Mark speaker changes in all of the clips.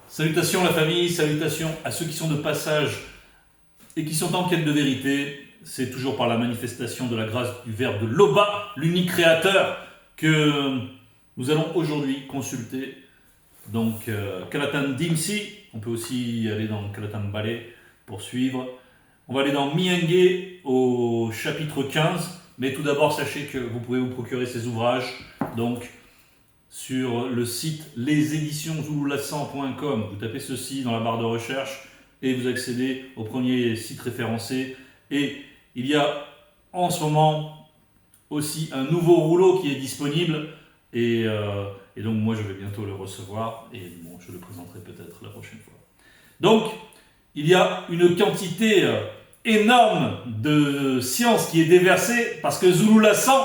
Speaker 1: Salutations la famille, salutations à ceux qui sont de passage et qui sont en quête de vérité. C'est toujours par la manifestation de la grâce du Verbe de Loba, l'unique créateur, que nous allons aujourd'hui consulter. Donc, Kalatan Dimsi, on peut aussi aller dans Kalatan Bale pour suivre. On va aller dans Mienge au chapitre 15, mais tout d'abord, sachez que vous pouvez vous procurer ces ouvrages. Donc, sur le site leséditionszululassan.com, vous tapez ceci dans la barre de recherche et vous accédez au premier site référencé. Et il y a en ce moment aussi un nouveau rouleau qui est disponible et donc moi je vais bientôt le recevoir et bon, je le présenterai peut-être la prochaine fois. Donc il y a une quantité énorme de science qui est déversée parce que Zululassan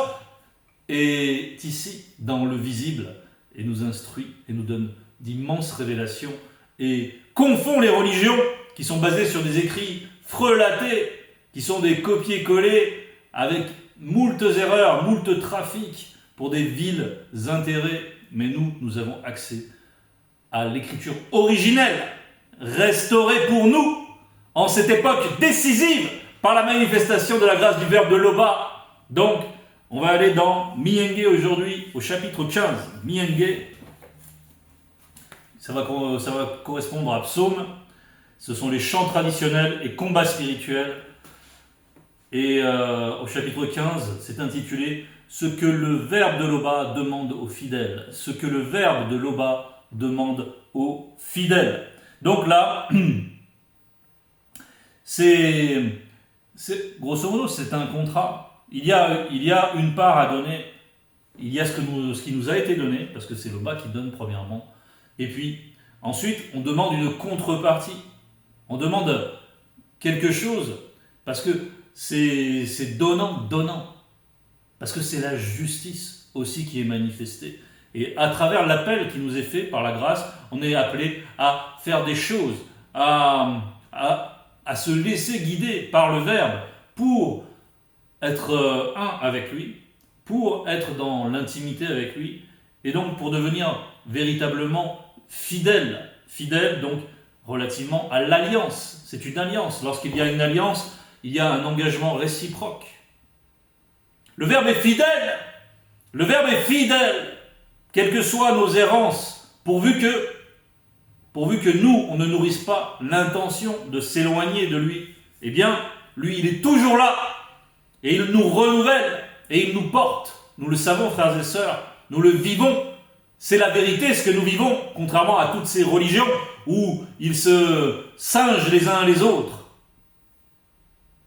Speaker 1: est ici dans le visible et nous instruit et nous donne d'immenses révélations et confond les religions qui sont basées sur des écrits frelatés, qui sont des copier-coller avec moultes erreurs, moultes trafics pour des vils intérêts. Mais nous avons accès à l'écriture originelle, restaurée pour nous en cette époque décisive par la manifestation de la grâce du Verbe de Loba. Donc, on va aller dans Mienge aujourd'hui, au chapitre 15. Mienge, ça va correspondre à Psaume. Ce sont les chants traditionnels et combats spirituels. Et au chapitre 15, c'est intitulé « Ce que le Verbe de Loba demande aux fidèles ». Ce que le Verbe de Loba demande aux fidèles. Donc là, c'est grosso modo, c'est un contrat. Il y a une part à donner, il y a ce qui nous a été donné, parce que c'est le bas qui donne premièrement, et puis ensuite on demande une contrepartie, on demande quelque chose, parce que c'est donnant, parce que c'est la justice aussi qui est manifestée, et à travers l'appel qui nous est fait par la grâce, on est appelé à faire des choses, à se laisser guider par le Verbe pour être un avec lui, pour être dans l'intimité avec lui, et donc pour devenir véritablement fidèle. Fidèle, donc, relativement à l'alliance. C'est une alliance. Lorsqu'il y a une alliance, il y a un engagement réciproque. Le Verbe est fidèle. Le Verbe est fidèle, quelles que soient nos errances, pourvu que nous, on ne nourrisse pas l'intention de s'éloigner de lui. Eh bien, lui, il est toujours là. Et il nous renouvelle, et il nous porte. Nous le savons, frères et sœurs, nous le vivons. C'est la vérité, ce que nous vivons, contrairement à toutes ces religions où ils se singent les uns les autres,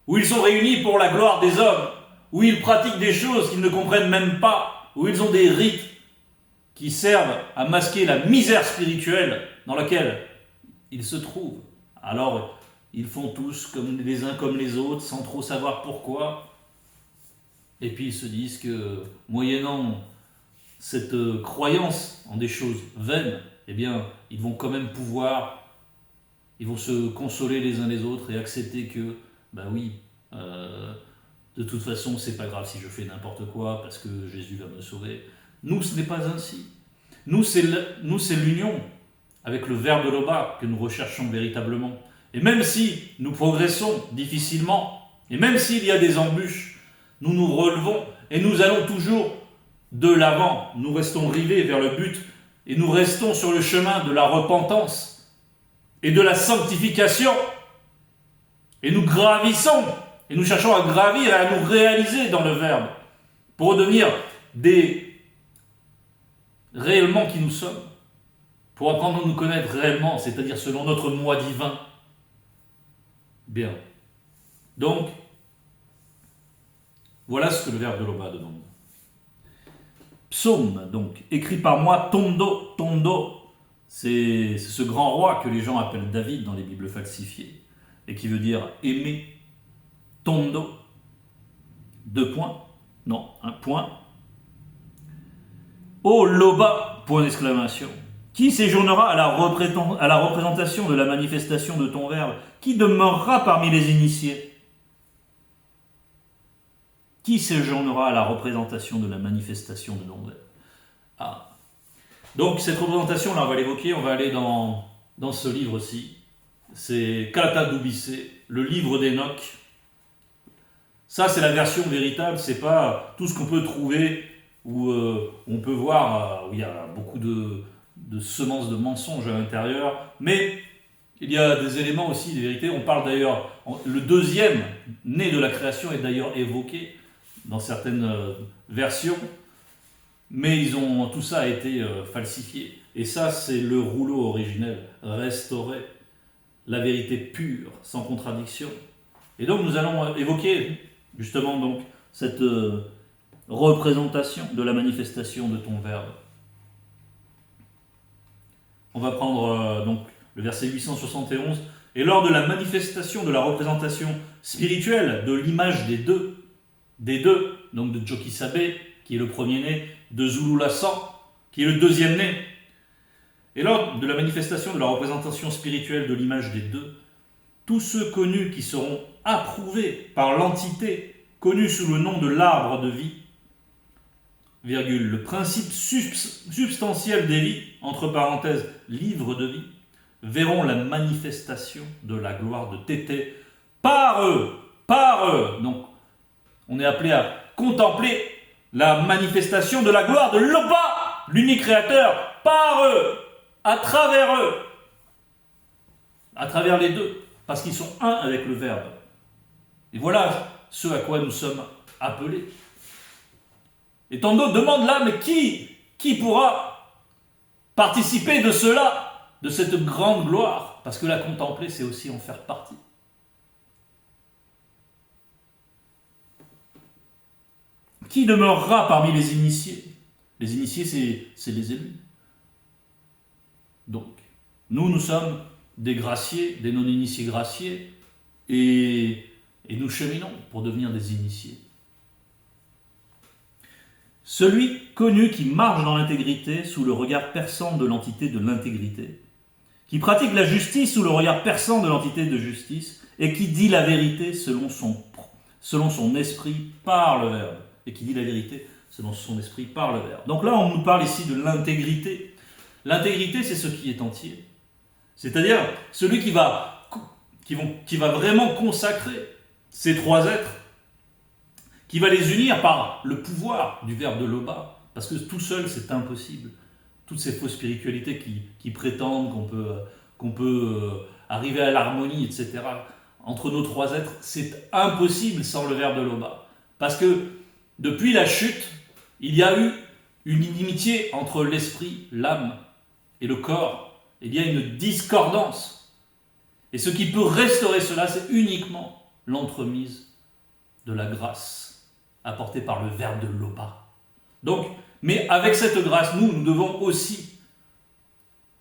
Speaker 1: où ils sont réunis pour la gloire des hommes, où ils pratiquent des choses qu'ils ne comprennent même pas, où ils ont des rites qui servent à masquer la misère spirituelle dans laquelle ils se trouvent. Alors, ils font tous comme les uns comme les autres, sans trop savoir pourquoi. Et puis ils se disent que, moyennant cette croyance en des choses vaines, eh bien, ils vont quand même pouvoir, ils vont se consoler les uns les autres et accepter que, de toute façon, c'est pas grave si je fais n'importe quoi parce que Jésus va me sauver. Nous, ce n'est pas ainsi. Nous, c'est l'union avec le Verbe de Loba que nous recherchons véritablement. Et même si nous progressons difficilement, et même s'il y a des embûches, nous nous relevons et nous allons toujours de l'avant. Nous restons rivés vers le but et nous restons sur le chemin de la repentance et de la sanctification. Et nous gravissons et nous cherchons à gravir et à nous réaliser dans le Verbe pour devenir réellement qui nous sommes, pour apprendre à nous connaître réellement, c'est-à-dire selon notre moi divin. Bien. Donc, voilà ce que le Verbe de Loba demande. Psaume, donc, écrit par moi, Tondo. Tondo, c'est ce grand roi que les gens appellent David dans les Bibles falsifiées, et qui veut dire aimer. Tondo. 2 points. Non, 1 point. Ô Loba, point d'exclamation. Qui séjournera à la représentation de la manifestation de ton Verbe? Qui demeurera parmi les initiés? Qui séjournera à la représentation de la manifestation de ton Verbe? Ah. Donc cette représentation, là, on va l'évoquer, on va aller dans dans ce livre-ci, c'est Kata Dubissé, le livre d'Enoch. Ça, c'est la version véritable, c'est pas tout ce qu'on peut trouver où on peut voir, où il y a beaucoup de semences de mensonges à l'intérieur, mais il y a des éléments aussi, des vérités. On parle d'ailleurs, le deuxième né de la création est d'ailleurs évoqué dans certaines versions, mais tout ça a été falsifié. Et ça, c'est le rouleau originel, restauré, la vérité pure, sans contradiction. Et donc nous allons évoquer justement donc cette représentation de la manifestation de ton Verbe. On va prendre donc le verset 871. Et lors de la manifestation de la représentation spirituelle de l'image des deux, donc de Jokisabe, qui est le premier-né, de Zululassan, qui est le deuxième-né. Et lors de la manifestation de la représentation spirituelle de l'image des deux, tous ceux connus qui seront approuvés par l'entité connue sous le nom de l'arbre de vie, virgule, le principe substantiel des vies, entre parenthèses, livre de vie, verront la manifestation de la gloire de Tété par eux. Donc, on est appelé à contempler la manifestation de la gloire de Loba, l'unique créateur, par eux, à travers les deux, parce qu'ils sont un avec le Verbe. Et voilà ce à quoi nous sommes appelés. Et tant d'autres demandent là, mais qui pourra participer de cela, de cette grande gloire? Parce que la contempler, c'est aussi en faire partie. Qui demeurera parmi les initiés? Les initiés, c'est les élus. Donc, nous sommes des graciés, des non-initiés graciés, et nous cheminons pour devenir des initiés. Celui connu qui marche dans l'intégrité sous le regard perçant de l'entité de l'intégrité, qui pratique la justice sous le regard perçant de l'entité de justice, et qui dit la vérité selon son esprit par le Verbe. Et qui dit la vérité selon son esprit par le Verbe. Donc là, on nous parle ici de l'intégrité. L'intégrité, c'est ce qui est entier. C'est-à-dire celui qui va vraiment consacrer ces trois êtres, qui va les unir par le pouvoir du Verbe de Loba, parce que tout seul, c'est impossible. Toutes ces fausses spiritualités qui prétendent qu'on peut arriver à l'harmonie, etc., entre nos trois êtres, c'est impossible sans le Verbe de Loba. Parce que depuis la chute, il y a eu une inimitié entre l'esprit, l'âme et le corps. Il y a une discordance. Et ce qui peut restaurer cela, c'est uniquement l'entremise de la grâce apportée par le Verbe de Loba. Donc, mais avec cette grâce, nous devons aussi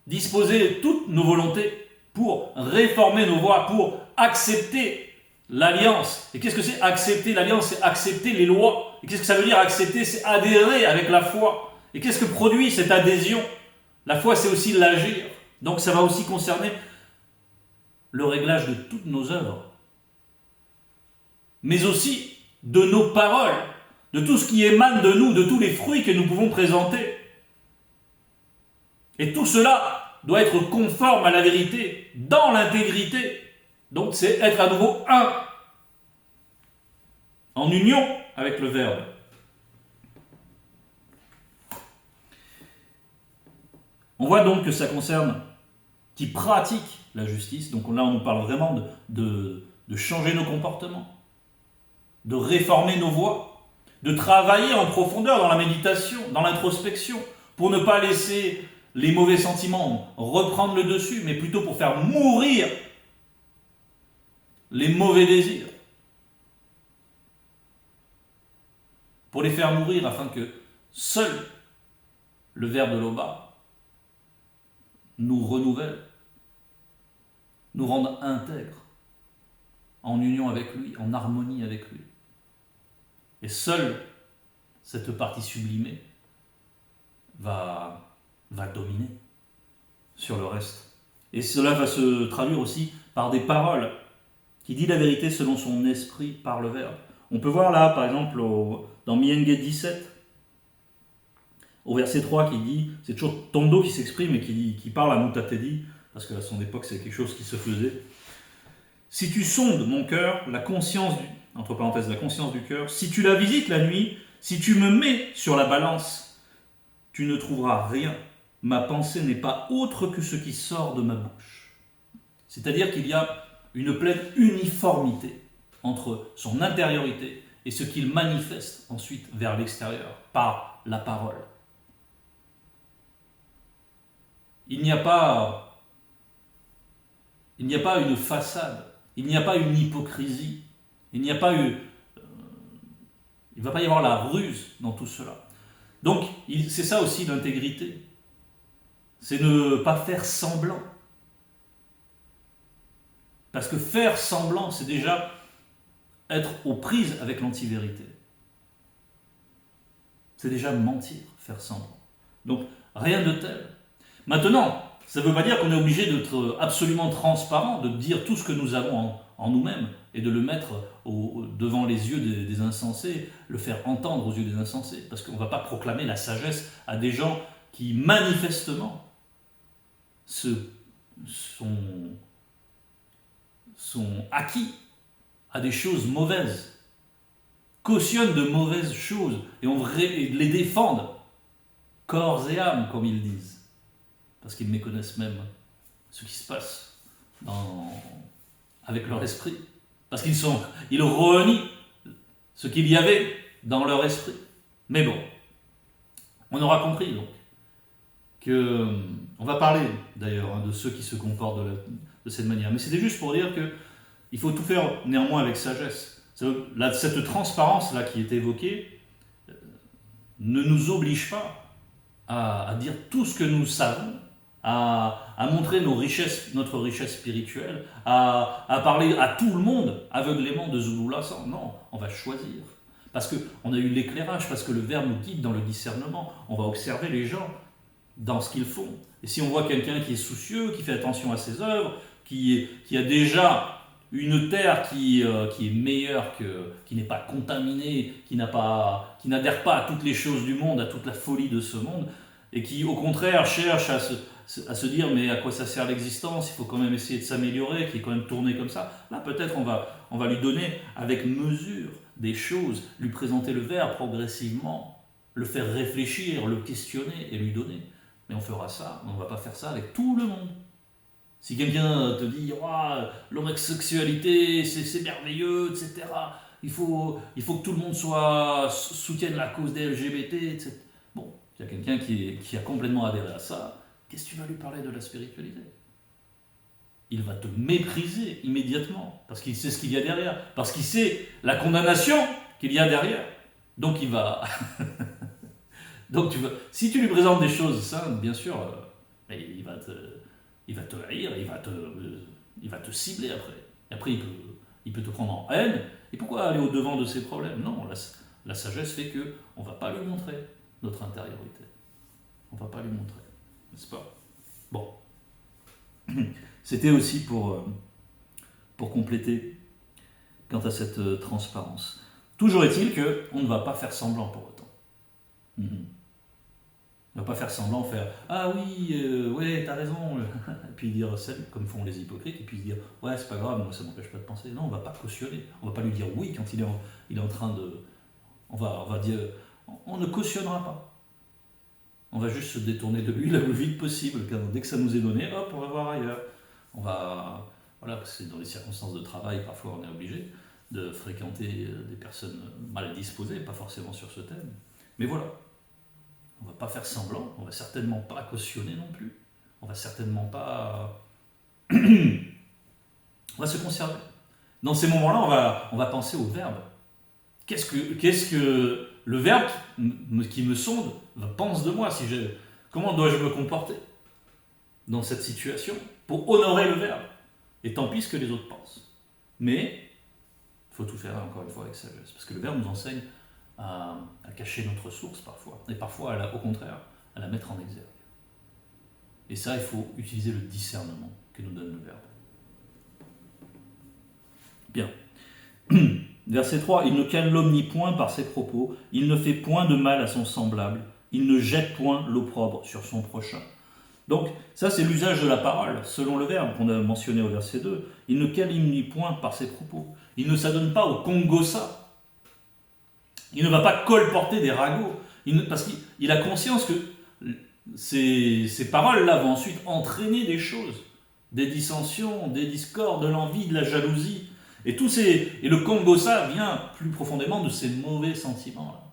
Speaker 1: disposer toutes nos volontés pour réformer nos voies, pour accepter l'alliance. Et qu'est-ce que c'est accepter l'alliance? C'est accepter les lois. Et qu'est-ce que ça veut dire accepter? C'est adhérer avec la foi. Et qu'est-ce que produit cette adhésion? La foi, c'est aussi l'agir. Donc ça va aussi concerner le réglage de toutes nos œuvres, mais aussi de nos paroles, de tout ce qui émane de nous, de tous les fruits que nous pouvons présenter. Et tout cela doit être conforme à la vérité, dans l'intégrité. Donc c'est être à nouveau un, en union avec le Verbe. On voit donc que ça concerne qui pratiquent la justice. Donc là, on nous parle vraiment de changer nos comportements, de réformer nos voies, de travailler en profondeur dans la méditation, dans l'introspection, pour ne pas laisser les mauvais sentiments reprendre le dessus, mais plutôt pour faire mourir les mauvais désirs. Pour les faire mourir afin que seul le Verbe de Loba nous renouvelle, nous rende intègres, en union avec lui, en harmonie avec lui. Et seule cette partie sublimée va dominer sur le reste. Et cela va se traduire aussi par des paroles qui dit la vérité selon son esprit par le Verbe. On peut voir là, par exemple, dans Mienge 17, au verset 3, qui dit, c'est toujours Tondo qui s'exprime et qui parle à Mutatedi, parce qu'à son époque, c'est quelque chose qui se faisait. Si tu sondes mon cœur, entre parenthèses, la conscience du cœur, si tu la visites la nuit, si tu me mets sur la balance, tu ne trouveras rien. Ma pensée n'est pas autre que ce qui sort de ma bouche. C'est-à-dire qu'il y a une pleine uniformité entre son intériorité et ce qu'il manifeste ensuite vers l'extérieur, par la parole. Il n'y a pas une façade, il n'y a pas une hypocrisie, il ne va pas y avoir la ruse dans tout cela. Donc, c'est ça aussi l'intégrité. C'est ne pas faire semblant. Parce que faire semblant, c'est déjà être aux prises avec l'antivérité. C'est déjà mentir, faire semblant. Donc, rien de tel. Maintenant, ça ne veut pas dire qu'on est obligé d'être absolument transparent, de dire tout ce que nous avons en nous-mêmes et de le mettre devant les yeux des insensés, le faire entendre aux yeux des insensés. Parce qu'on ne va pas proclamer la sagesse à des gens qui manifestement sont acquis à des choses mauvaises, cautionnent de mauvaises choses et les défendent, corps et âme, comme ils disent, parce qu'ils méconnaissent même ce qui se passe avec leur esprit, parce ils renient ce qu'il y avait dans leur esprit. Mais bon, on aura compris donc que, on va parler d'ailleurs de ceux qui se comportent de cette manière, mais c'était juste pour dire que il faut tout faire néanmoins avec sagesse. Cette transparence-là qui est évoquée ne nous oblige pas à dire tout ce que nous savons, à montrer notre richesse spirituelle, à parler à tout le monde aveuglément de Zulu Lassan. Non, on va choisir. Parce qu'on a eu l'éclairage, parce que le Verbe nous guide dans le discernement. On va observer les gens dans ce qu'ils font. Et si on voit quelqu'un qui est soucieux, qui fait attention à ses œuvres, qui a déjà une terre qui est meilleure, qui n'est pas contaminée, qui n'adhère pas à toutes les choses du monde, à toute la folie de ce monde, et qui au contraire cherche à se dire mais à quoi ça sert l'existence, il faut quand même essayer de s'améliorer, qui est quand même tourné comme ça, là peut-être on va lui donner avec mesure des choses, lui présenter le Verbe progressivement, le faire réfléchir, le questionner et lui donner. Mais on fera ça, mais on ne va pas faire ça avec tout le monde. Si quelqu'un te dit oh, l'homosexualité c'est merveilleux, etc., il faut que tout le monde soutienne la cause des LGBT, etc. Bon, il y a quelqu'un qui a complètement adhéré à ça, qu'est-ce que tu vas lui parler de la spiritualité? Il va te mépriser immédiatement, parce qu'il sait ce qu'il y a derrière, parce qu'il sait la condamnation qu'il y a derrière. Donc il va... Si tu lui présentes des choses saintes, bien sûr, il va te haïr, il va te cibler après. Et après, il peut te prendre en haine. Et pourquoi aller au-devant de ses problèmes? Non, la sagesse fait qu'on ne va pas lui montrer notre intériorité. On ne va pas lui montrer, n'est-ce pas? Bon. C'était aussi pour compléter quant à cette transparence. Toujours est-il qu'on ne va pas faire semblant pour autant. On ne va pas faire semblant, faire « Ah oui, ouais, t'as raison », et puis dire « Salut », comme font les hypocrites, et puis dire « Ouais, c'est pas grave, moi ça m'empêche pas de penser ». Non, on ne va pas cautionner, on ne va pas lui dire « Oui » quand il est en train de... On va dire « On ne cautionnera pas ». On va juste se détourner de lui le plus vite possible, car dès que ça nous est donné, hop, on va voir ailleurs. Voilà, parce que dans les circonstances de travail, parfois on est obligé de fréquenter des personnes mal disposées, pas forcément sur ce thème. Mais voilà. On ne va pas faire semblant, on ne va certainement pas cautionner non plus. On va certainement pas... on va se conserver. Dans ces moments-là, on va penser au Verbe. Qu'est-ce que le Verbe qui me sonde pense de moi? Comment dois-je me comporter dans cette situation pour honorer le Verbe? Et tant pis ce que les autres pensent. Mais il faut tout faire encore une fois avec sagesse. Parce que le Verbe nous enseigne à cacher notre source parfois, et parfois au contraire à la mettre en exergue. Et ça, il faut utiliser le discernement que nous donne le Verbe. Bien. Verset 3, il ne calomnie point par ses propos, il ne fait point de mal à son semblable, il ne jette point l'opprobre sur son prochain. Donc, ça, c'est l'usage de la parole, selon le verbe qu'on a mentionné au verset 2. Il ne calomnie point par ses propos. Il ne s'adonne pas au congossa. Il ne va pas colporter des ragots. Parce qu'il a conscience que ces paroles-là vont ensuite entraîner des choses. Des dissensions, des discords, de l'envie, de la jalousie. Et le congossa vient plus profondément de ces mauvais sentiments-là.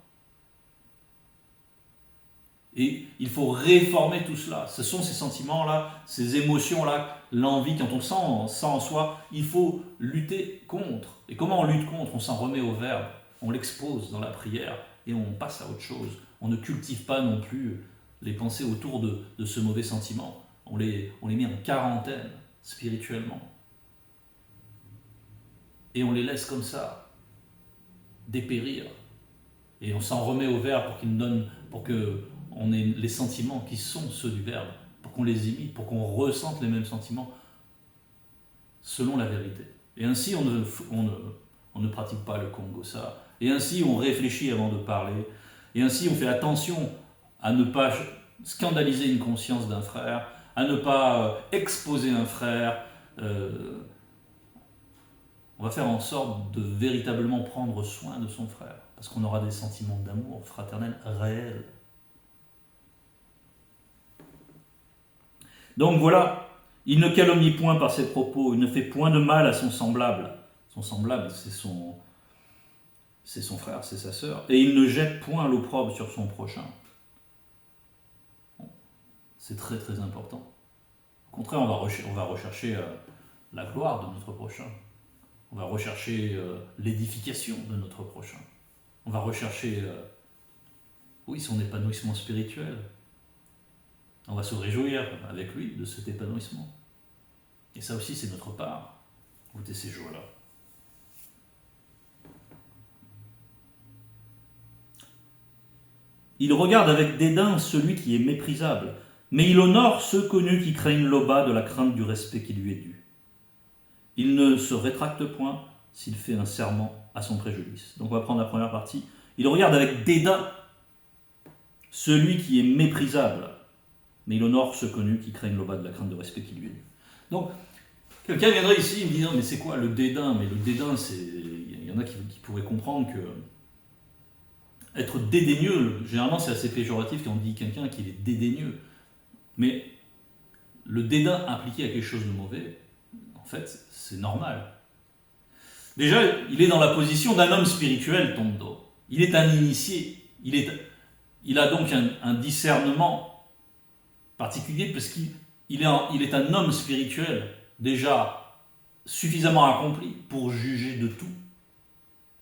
Speaker 1: Et il faut réformer tout cela. Ce sont ces sentiments-là, ces émotions-là, l'envie, quand on sent en soi, il faut lutter contre. Et comment on lutte contre? On s'en remet au verbe, on l'expose dans la prière et on passe à autre chose. On ne cultive pas non plus les pensées autour de ce mauvais sentiment. On les met en quarantaine spirituellement. Et on les laisse comme ça dépérir. Et on s'en remet au verbe pour que on ait les sentiments qui sont ceux du verbe, pour qu'on les imite, pour qu'on ressente les mêmes sentiments selon la vérité. Et ainsi, on ne pratique pas le congossa. Et ainsi, on réfléchit avant de parler. Et ainsi, on fait attention à ne pas scandaliser une conscience d'un frère, à ne pas exposer un frère. On va faire en sorte de véritablement prendre soin de son frère, parce qu'on aura des sentiments d'amour fraternel réels. Donc voilà, il ne calomnie point par ses propos, il ne fait point de mal à son semblable. Son semblable, c'est son frère, c'est sa sœur. Et il ne jette point l'opprobre sur son prochain. C'est très très important. Au contraire, on va rechercher la gloire de notre prochain. On va rechercher l'édification de notre prochain. On va rechercher, son épanouissement spirituel. On va se réjouir avec lui de cet épanouissement. Et ça aussi, c'est notre part. Goûter ces joies-là. Il regarde avec dédain celui qui est méprisable, mais il honore ceux connus qui craignent l'aubin de la crainte du respect qui lui est dû. Il ne se rétracte point s'il fait un serment à son préjudice. Donc on va prendre la première partie. Il regarde avec dédain celui qui est méprisable, mais il honore ceux connus qui craignent l'aubin de la crainte de respect qui lui est dû. Donc, quelqu'un viendrait ici et me dit non, mais c'est quoi le dédain? Mais le dédain, il y en a qui pourraient comprendre que être dédaigneux, généralement c'est assez péjoratif quand on dit quelqu'un qu'il est dédaigneux. Mais le dédain impliqué à quelque chose de mauvais, en fait, c'est normal. Déjà, il est dans la position d'un homme spirituel, Tondo. Il est un initié. Il a donc un discernement particulier parce qu'il est un homme spirituel déjà suffisamment accompli pour juger de tout.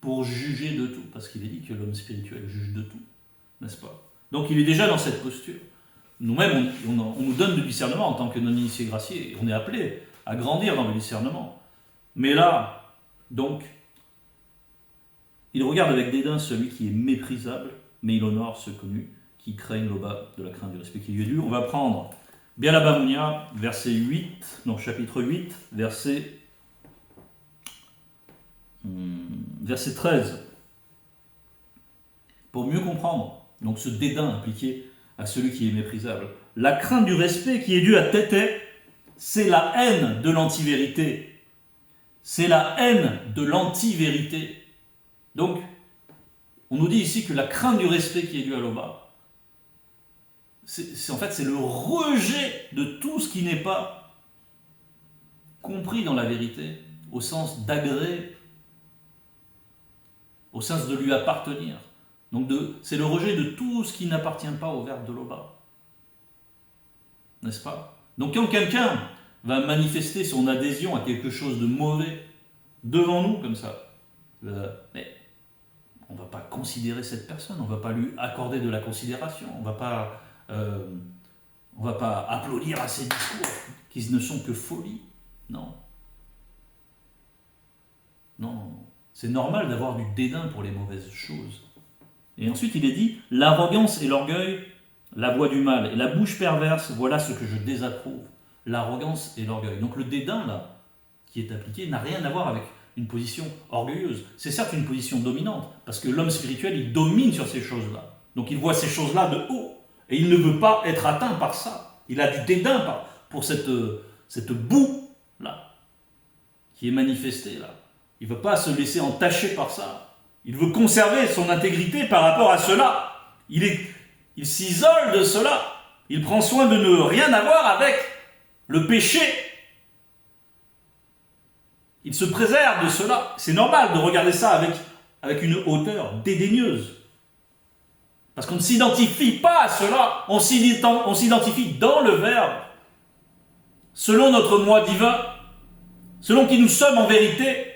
Speaker 1: Pour juger de tout. Parce qu'il est dit que l'homme spirituel juge de tout. N'est-ce pas? Donc il est déjà dans cette posture. Nous-mêmes, on nous donne du discernement en tant que non-initié gracié. On est appelé à grandir dans le discernement. Mais là, donc, il regarde avec dédain celui qui est méprisable, mais il honore ceux connus qui craignent l'aubin de la crainte du respect qui lui est dû. On va prendre Bialabamounia, chapitre 8, verset 13. Pour mieux comprendre donc ce dédain appliqué à celui qui est méprisable. La crainte du respect qui est due à Tété, c'est la haine de l'antivérité. C'est la haine de l'antivérité. Donc, on nous dit ici que la crainte du respect qui est due à l'Oba, c'est le rejet de tout ce qui n'est pas compris dans la vérité, au sens d'agréer, au sens de lui appartenir. Donc c'est le rejet de tout ce qui n'appartient pas au verbe de l'Oba. N'est-ce pas? Donc quand quelqu'un va manifester son adhésion à quelque chose de mauvais devant nous, comme ça, mais on ne va pas considérer cette personne, on ne va pas lui accorder de la considération, on ne va pas applaudir à ses discours qui ne sont que folie. Non. Non. C'est normal d'avoir du dédain pour les mauvaises choses. Et ensuite, il est dit, l'arrogance et l'orgueil, la voie du mal, et la bouche perverse, voilà ce que je désapprouve. L'arrogance et l'orgueil. Donc le dédain, là, qui est appliqué, n'a rien à voir avec une position orgueilleuse. C'est certes une position dominante, parce que l'homme spirituel, il domine sur ces choses-là. Donc il voit ces choses-là de haut, et il ne veut pas être atteint par ça. Il a du dédain pour cette boue-là, qui est manifestée là. Il ne veut pas se laisser entacher par ça. Il veut conserver son intégrité par rapport à cela. Il s'isole de cela. Il prend soin de ne rien avoir avec le péché. Il se préserve de cela. C'est normal de regarder ça avec une hauteur dédaigneuse. Parce qu'on ne s'identifie pas à cela. On s'identifie dans le Verbe, selon notre moi divin, selon qui nous sommes en vérité.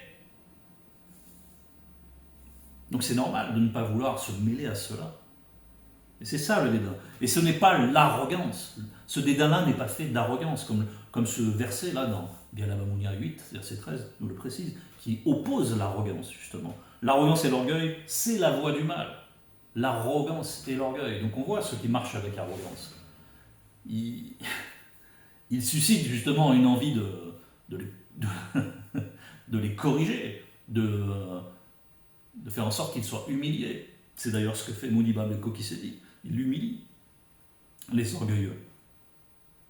Speaker 1: Donc c'est normal de ne pas vouloir se mêler à cela. Et c'est ça le dédain. Et ce n'est pas l'arrogance. Ce dédain-là n'est pas fait d'arrogance, comme ce verset-là dans Galamamunia 8, verset 13, nous le précise, qui oppose l'arrogance, justement. L'arrogance et l'orgueil, c'est la voie du mal. L'arrogance et l'orgueil. Donc on voit ceux qui marchent avec arrogance. Ils suscitent justement une envie de les corriger, de faire en sorte qu'ils soient humiliés. C'est d'ailleurs ce que fait Muniba Beko qui s'est dit. Il humilie les orgueilleux.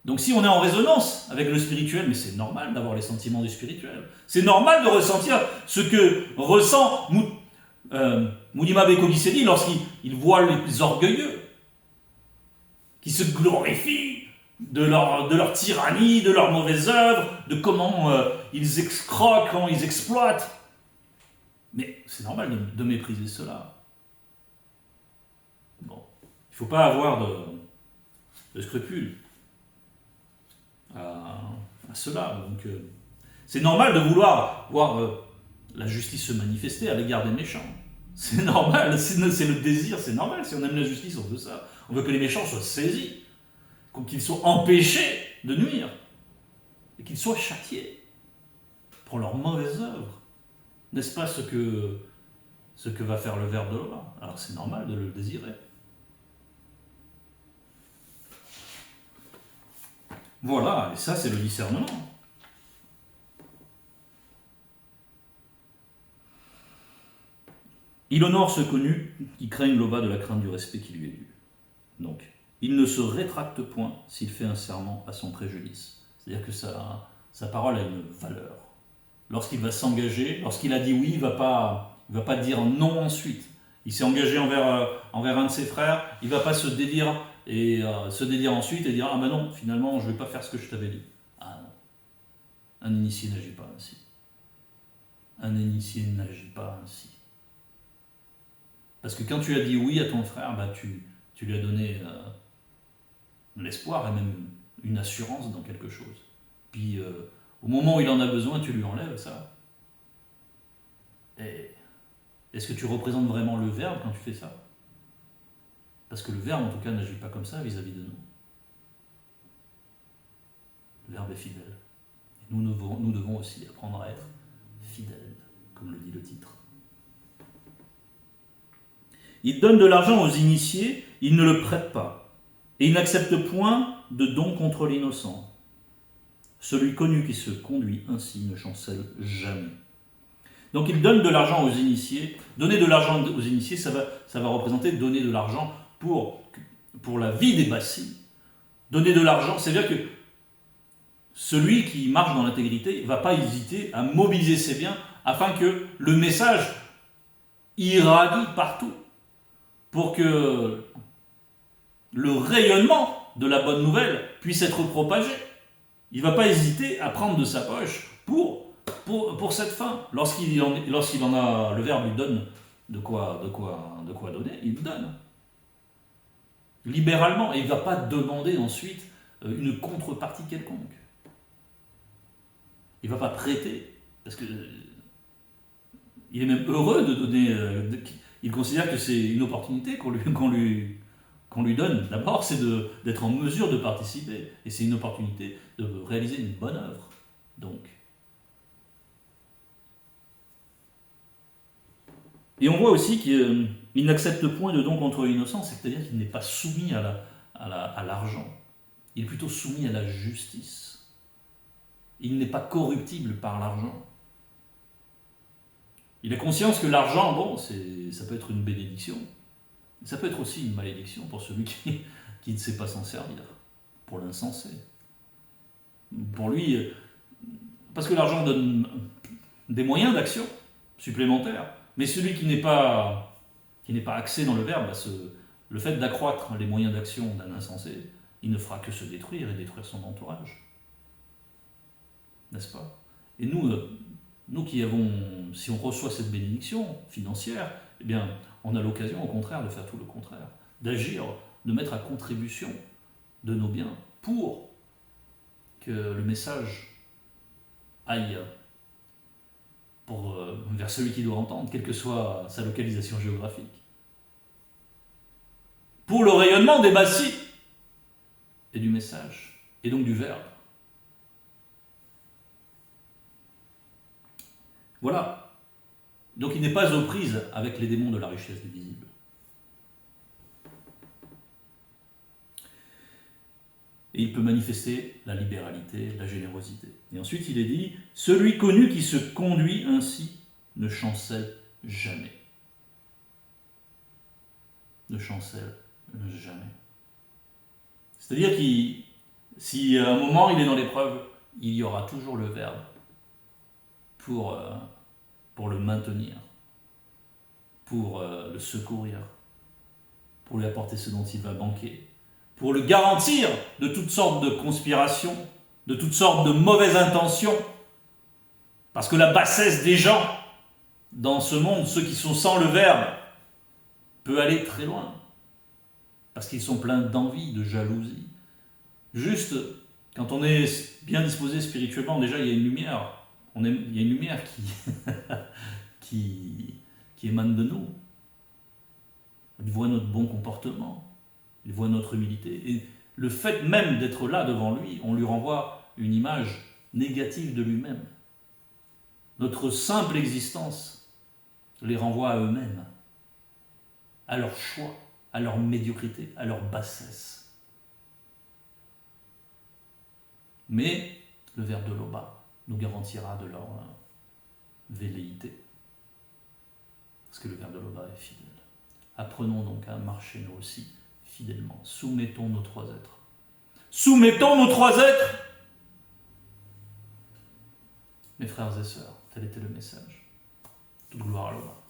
Speaker 1: Donc si on est en résonance avec le spirituel, mais c'est normal d'avoir les sentiments du spirituel. C'est normal de ressentir ce que ressent Muniba Beko qui s'est dit lorsqu'il voit les orgueilleux qui se glorifient de leur tyrannie, de leurs mauvaises œuvres, de comment ils excroquent, comment ils exploitent. Mais c'est normal de mépriser cela. Bon, il ne faut pas avoir de scrupules à cela. Donc, c'est normal de vouloir voir la justice se manifester à l'égard des méchants. C'est normal, c'est le désir, c'est normal. Si on aime la justice, on veut ça. On veut que les méchants soient saisis, qu'ils soient empêchés de nuire, et qu'ils soient châtiés pour leurs mauvaises œuvres. N'est-ce pas ce que va faire le Verbe de loi? Alors c'est normal de le désirer. Voilà, et ça c'est le discernement. Il honore ceux connus qui craignent l'aubas de la crainte du respect qui lui est dû. Donc, il ne se rétracte point s'il fait un serment à son préjudice. C'est-à-dire que sa parole a une valeur. Lorsqu'il va s'engager, lorsqu'il a dit oui, il ne va pas dire non ensuite. Il s'est engagé envers un de ses frères, il ne va pas se dédire ensuite et dire ah ben non, finalement je ne vais pas faire ce que je t'avais dit. Ah non. Un initié n'agit pas ainsi. Un initié n'agit pas ainsi. Parce que quand tu as dit oui à ton frère, bah tu lui as donné l'espoir et même une assurance dans quelque chose. Puis au moment où il en a besoin, tu lui enlèves ça. Et est-ce que tu représentes vraiment le Verbe quand tu fais ça? Parce que le Verbe, en tout cas, n'agit pas comme ça vis-à-vis de nous. Le Verbe est fidèle. Et nous devons aussi apprendre à être fidèles, comme le dit le titre. Il donne de l'argent aux initiés, il ne le prête pas. Et il n'accepte point de don contre l'innocent. Celui connu qui se conduit ainsi ne chancelle jamais. Donc il donne de l'argent aux initiés. Donner de l'argent aux initiés, ça va représenter donner de l'argent pour la vie des bassis. Donner de l'argent, c'est-à-dire que celui qui marche dans l'intégrité ne va pas hésiter à mobiliser ses biens afin que le message irradie partout, pour que le rayonnement de la bonne nouvelle puisse être propagé. Il ne va pas hésiter à prendre de sa poche pour cette fin. Lorsqu'il en a, le Verbe lui donne de quoi donner, il donne. Libéralement, et il ne va pas demander ensuite une contrepartie quelconque. Il ne va pas prêter, parce que il est même heureux de donner. Il considère que c'est une opportunité qu'on lui donne. D'abord, c'est d'être en mesure de participer, et c'est une opportunité de réaliser une bonne œuvre. Donc, et on voit aussi qu'il n'accepte point de don contre l'innocent, c'est-à-dire qu'il n'est pas soumis à l'argent. Il est plutôt soumis à la justice. Il n'est pas corruptible par l'argent. Il a conscience que l'argent, bon, ça peut être une bénédiction. Ça peut être aussi une malédiction pour celui qui ne sait pas s'en servir. pour l'insensé. Pour lui, parce que l'argent donne des moyens d'action supplémentaires, mais celui qui n'est pas axé dans le verbe, le fait d'accroître les moyens d'action d'un insensé, il ne fera que se détruire et détruire son entourage. N'est-ce pas? Et nous qui avons, si on reçoit cette bénédiction financière, eh bien, on a l'occasion au contraire de faire tout le contraire, d'agir, de mettre à contribution de nos biens pour que le message aille vers celui qui doit entendre, quelle que soit sa localisation géographique. Pour le rayonnement des massifs et du message, et donc du verbe. Voilà. Donc il n'est pas aux prises avec les démons de la richesse du visible. Et il peut manifester la libéralité, la générosité. Et ensuite il est dit, celui connu qui se conduit ainsi ne chancelle jamais. Ne chancelle jamais. C'est-à-dire que si à un moment il est dans l'épreuve, il y aura toujours le verbe pour le maintenir, pour le secourir, pour lui apporter ce dont il va manquer, pour le garantir de toutes sortes de conspirations, de toutes sortes de mauvaises intentions, parce que la bassesse des gens dans ce monde, ceux qui sont sans le verbe, peut aller très loin, parce qu'ils sont pleins d'envie, de jalousie. Juste, quand on est bien disposé spirituellement, déjà il y a une lumière. Il y a une lumière qui émane de nous. Il voit notre bon comportement, il voit notre humilité. Et le fait même d'être là devant lui, on lui renvoie une image négative de lui-même. Notre simple existence les renvoie à eux-mêmes, à leur choix, à leur médiocrité, à leur bassesse. Mais le verbe de l'Oba nous garantira de leur velléité. Parce que le verbe de l'Oba est fidèle. Apprenons donc à marcher nous aussi fidèlement. Soumettons nos trois êtres. Soumettons nos trois êtres! Mes frères et sœurs, tel était le message. Toute gloire à l'Oba.